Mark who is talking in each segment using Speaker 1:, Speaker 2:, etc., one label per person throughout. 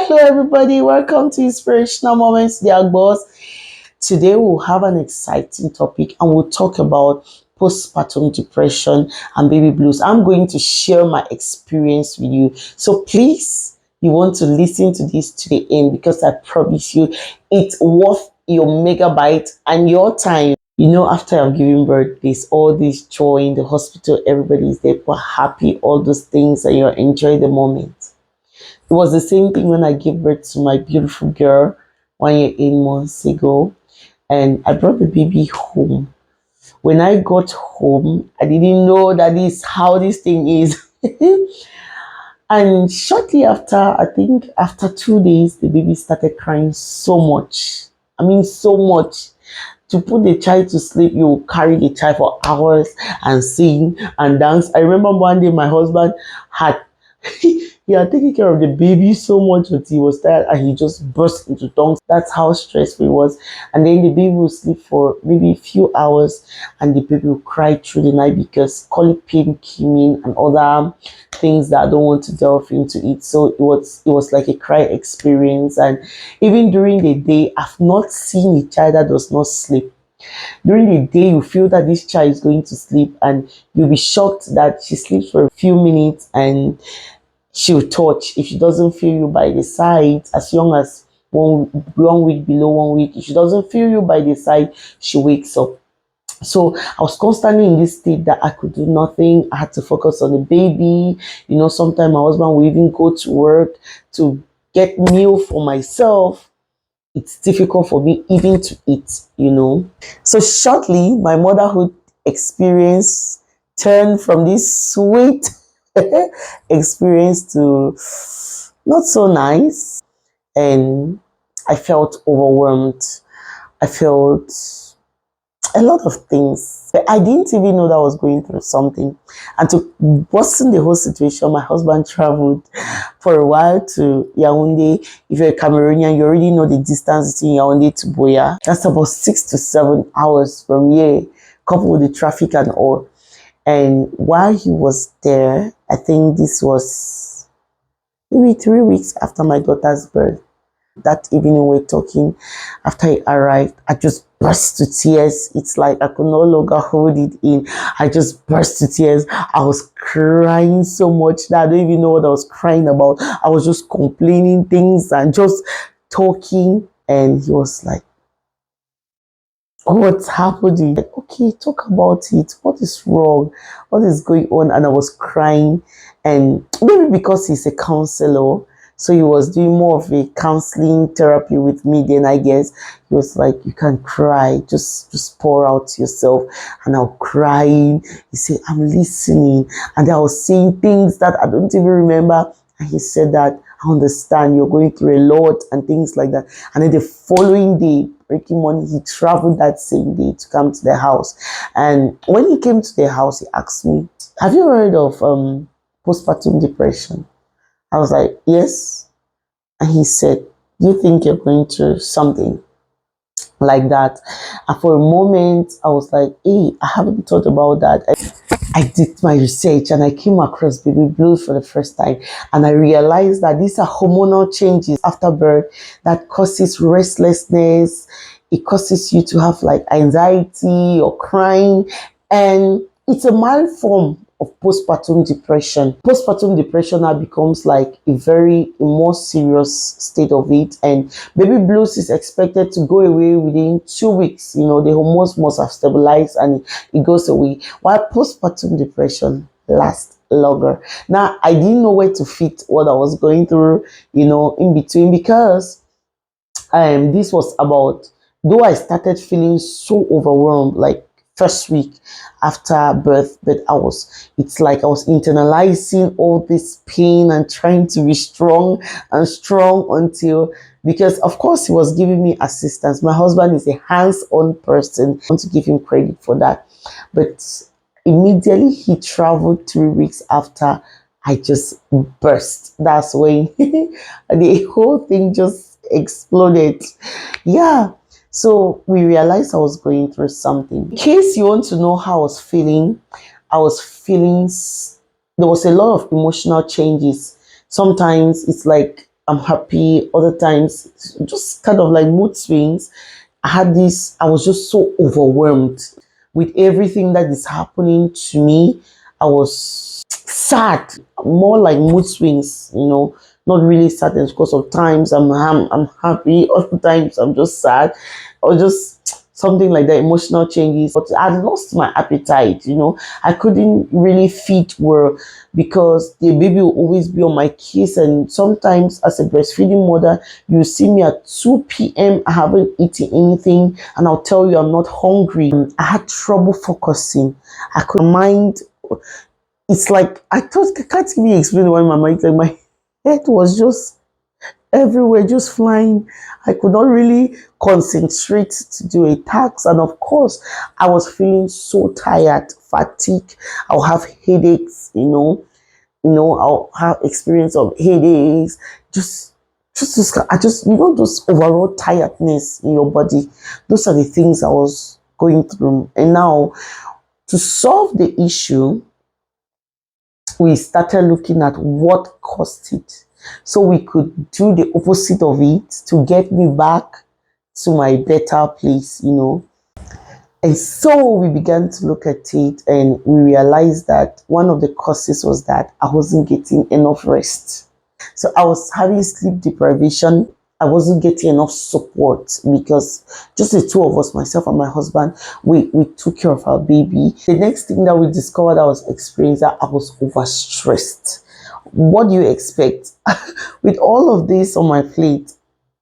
Speaker 1: Hello, everybody. Welcome to Inspirational Moments, dear boss. Today, we'll have an exciting topic and we'll talk about postpartum depression and baby blues. I'm going to share my experience with you. So, please, you want to listen to this to the end because I promise you it's worth your megabyte and your time. You know, after I've given birth, there's all this joy in the hospital. Everybody's there, but happy, all those things, and you enjoy the moment. It was the same thing when I gave birth to my beautiful girl 1 year, 8 months ago. And I brought the baby home. When I got home, I didn't know that is how this thing is. And shortly after, I think after 2 days, the baby started crying so much. I mean, so much. To put the child to sleep, you carry the child for hours and sing and dance. I remember one day my husband had he had taken care of the baby so much that he was tired and he just burst into tongues. That's how stressful it was. And then the baby will sleep for maybe a few hours and the baby will cry through the night because colic pain came in and other things that I don't want to delve into it. So it was like a cry experience. And even during the day, I've not seen a child that does not sleep. During the day, you feel that this child is going to sleep and you'll be shocked that she sleeps for a few minutes and she'll touch. If she doesn't feel you by the side, as young as one week, below 1 week, if she doesn't feel you by the side, she wakes up. So I was constantly in this state that I could do nothing. I had to focus on the baby. You know, sometimes my husband will even go to work to get meal for myself. It's difficult for me even to eat, you know. So shortly, my motherhood experience turned from this sweet experience to not so nice. And I felt overwhelmed. I felt a lot of things. But I didn't even know that I was going through something. And to worsen the whole situation, my husband traveled for a while to Yaoundé. If you're a Cameroonian, you already know the distance between Yaoundé to Boya. That's about 6 to 7 hours from here, coupled with the traffic and all. And while he was there, I think this was maybe 3 weeks after my daughter's birth. That evening we were talking. After he arrived, I just burst to tears. It's like I could no longer hold it in. I just burst to tears. I was crying so much that I don't even know what I was crying about. I was just complaining things and just talking. And he was like, what's happening? Like, okay, talk about it. What is wrong? What is going on? And I was crying. And maybe because he's a counselor, so he was doing more of a counseling therapy with me. Then I guess he was like, you can cry, just pour out yourself. And I was crying. He said, I'm listening. And I was saying things that I don't even remember. And he said that, I understand you're going through a lot and things like that. And then the following day, breaking morning, he traveled that same day to come to the house. And when he came to the house, he asked me, have you heard of postpartum depression? I was like, yes. And he said, do you think you're going through something like that? And for a moment, I was like, hey, I haven't thought about that. I did my research and I came across baby blues for the first time. And I realized that these are hormonal changes after birth that causes restlessness. It causes you to have like anxiety or crying. And it's a mild form of postpartum depression. Postpartum depression now becomes like a more serious state of it, and baby blues is expected to go away within 2 weeks. You know, the hormones must have stabilized and it goes away, while postpartum depression lasts longer. Now, I didn't know where to fit what I was going through, you know, in between, because this was about, though I started feeling so overwhelmed like first week after birth, but it's like I was internalizing all this pain and trying to be strong and strong until, because of course he was giving me assistance. My husband is a hands-on person. I want to give him credit for that. But immediately he traveled 3 weeks after, I just burst. That's when the whole thing just exploded. Yeah. So we realized I was going through something. In case you want to know how I was feeling, there was a lot of emotional changes. Sometimes it's like I'm happy. Other times, just kind of like mood swings. I was just so overwhelmed with everything that is happening to me. I was sad, more like mood swings, not really sadness because of times I'm happy, other times I'm just sad, or just something like that, emotional changes. But I lost my appetite, I couldn't really feed well because the baby will always be on my case. And sometimes, as a breastfeeding mother, you see me at 2 p.m. I haven't eaten anything, and I'll tell you I'm not hungry. I had trouble focusing. I could mind. It's like I can't even explain why my mind, like my head was just everywhere, just flying. I could not really concentrate to do a task, and of course, I was feeling so tired, fatigue. I'll have headaches, I'll have experience of headaches, I just, those overall tiredness in your body. Those are the things I was going through. And now, to solve the issue, we started looking at what caused it, so we could do the opposite of it to get me back to my better place. And so we began to look at it, and we realized that one of the causes was that I wasn't getting enough rest. So I was having sleep deprivation. I wasn't getting enough support because just the two of us, myself and my husband, we took care of our baby. The next thing that we discovered I was experiencing, that I was overstressed. What do you expect? With all of this on my plate,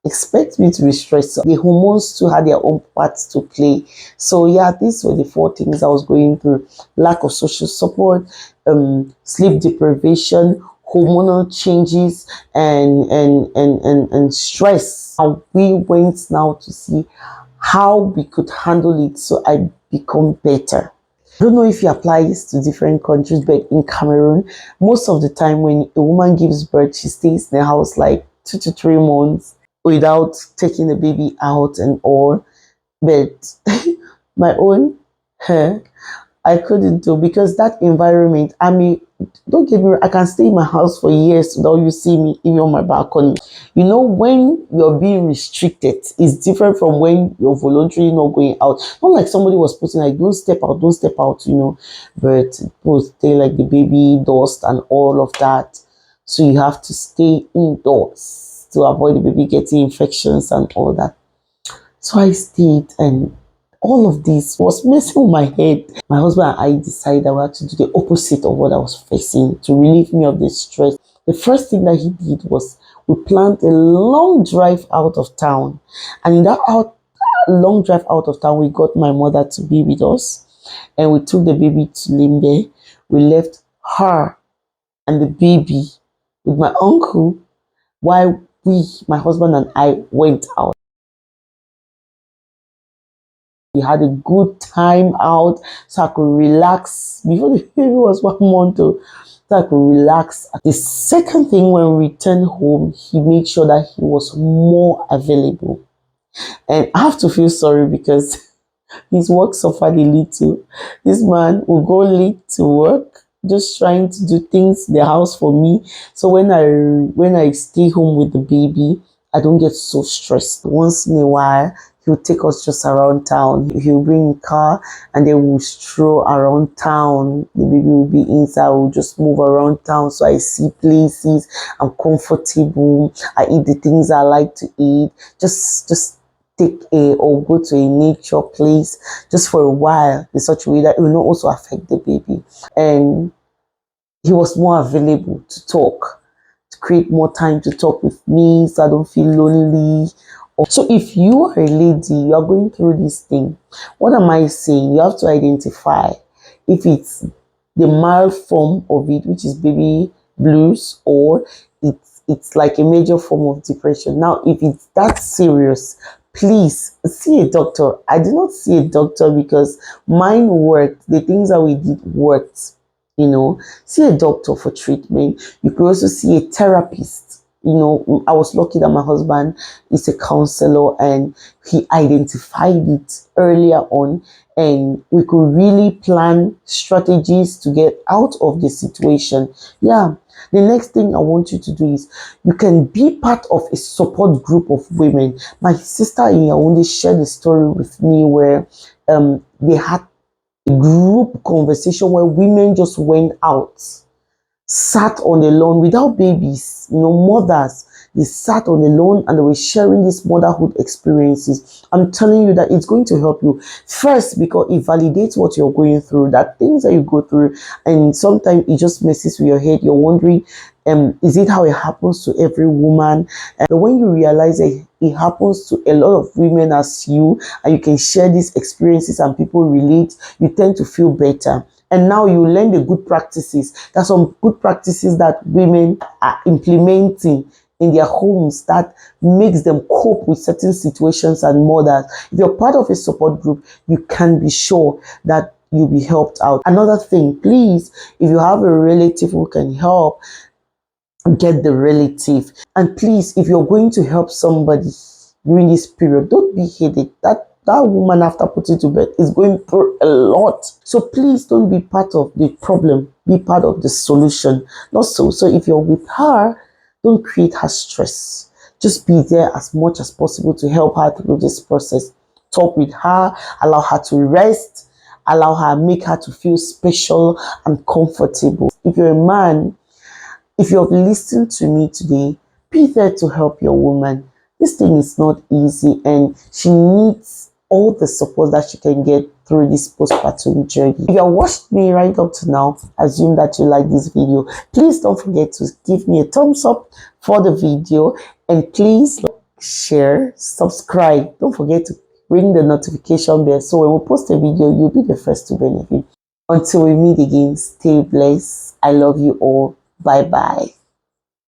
Speaker 1: expect me to be stressed. The hormones too had their own parts to play. So yeah, these were the four things I was going through: lack of social support, sleep deprivation, hormonal changes, and stress. And we went now to see how we could handle it, so I become better. I don't know if it applies to different countries, but in Cameroon, most of the time when a woman gives birth, she stays in the house like 2 to 3 months without taking the baby out and all. But my own, her, I couldn't do, because that environment, I mean, don't get me wrong, I can stay in my house for years without you see me even on my balcony. When you're being restricted, it's different from when you're voluntarily not going out. Not like somebody was putting like, don't step out. But people stay like the baby dust and all of that. So you have to stay indoors to avoid the baby getting infections and all that. So I stayed, and all of this was messing with my head. My husband and I decided I had to do the opposite of what I was facing to relieve me of the stress. The first thing that he did was we planned a long drive out of town. And in that long drive out of town, we got my mother to be with us. And we took the baby to Limbe. We left her and the baby with my uncle while my husband and I, went out. We had a good time out, so I could relax before the baby was 1 month old. So I could relax. The second thing, when we returned home, he made sure that he was more available. And I have to feel sorry because his work suffered a little. This man will go late to work, just trying to do things in the house for me. So when I stay home with the baby, I don't get so stressed. Once in a while, he'll take us just around town. He'll bring a car, and then we'll stroll around town. The baby will be inside. We'll just move around town, so I see places. I'm comfortable. I eat the things I like to eat. Just take or go to a nature place just for a while, in such a way that it will not also affect the baby. And he was more available to talk, to create more time to talk with me, so I don't feel lonely. So if you are a lady, you are going through this thing, what am I saying? You have to identify if it's the mild form of it, which is baby blues, or it's like a major form of depression. Now, if it's that serious, please see a doctor. I did not see a doctor because mine worked. The things that we did worked. See a doctor for treatment. You could also see a therapist I was lucky that my husband is a counselor and he identified it earlier on, and we could really plan strategies to get out of the situation. Yeah. The next thing I want you to do is you can be part of a support group of women. My sister in Yaoundé shared a story with me where they had a group conversation where women just went out, sat on the lawn without babies, mothers. They sat on the lawn and they were sharing these motherhood experiences. I'm telling you that it's going to help you. First, because it validates what you're going through, that things that you go through, and sometimes it just messes with your head. You're wondering, is it how it happens to every woman? And when you realize that it happens to a lot of women as you, and you can share these experiences and people relate, you tend to feel better. And now you learn the good practices. There's some good practices that women are implementing in their homes that makes them cope with certain situations and more. That if you're part of a support group, you can be sure that you'll be helped out. Another thing, please, if you have a relative who can help, get the relative. And please, if you're going to help somebody during this period, don't be headed. That woman, after putting to bed, is going through a lot. So please don't be part of the problem. Be part of the solution. Not so. So if you're with her, don't create her stress. Just be there as much as possible to help her through this process. Talk with her, allow her to rest, make her to feel special and comfortable. If you're a man, if you've listened to me today, be there to help your woman. This thing is not easy and she needs all the support that she can get through this postpartum journey. If you have watched me right up to now, assume that you like this video. Please don't forget to give me a thumbs up for the video, and please share, subscribe. Don't forget to ring the notification bell so when we post a video, you'll be the first to benefit. Until we meet again, stay blessed. I love you all. Bye bye.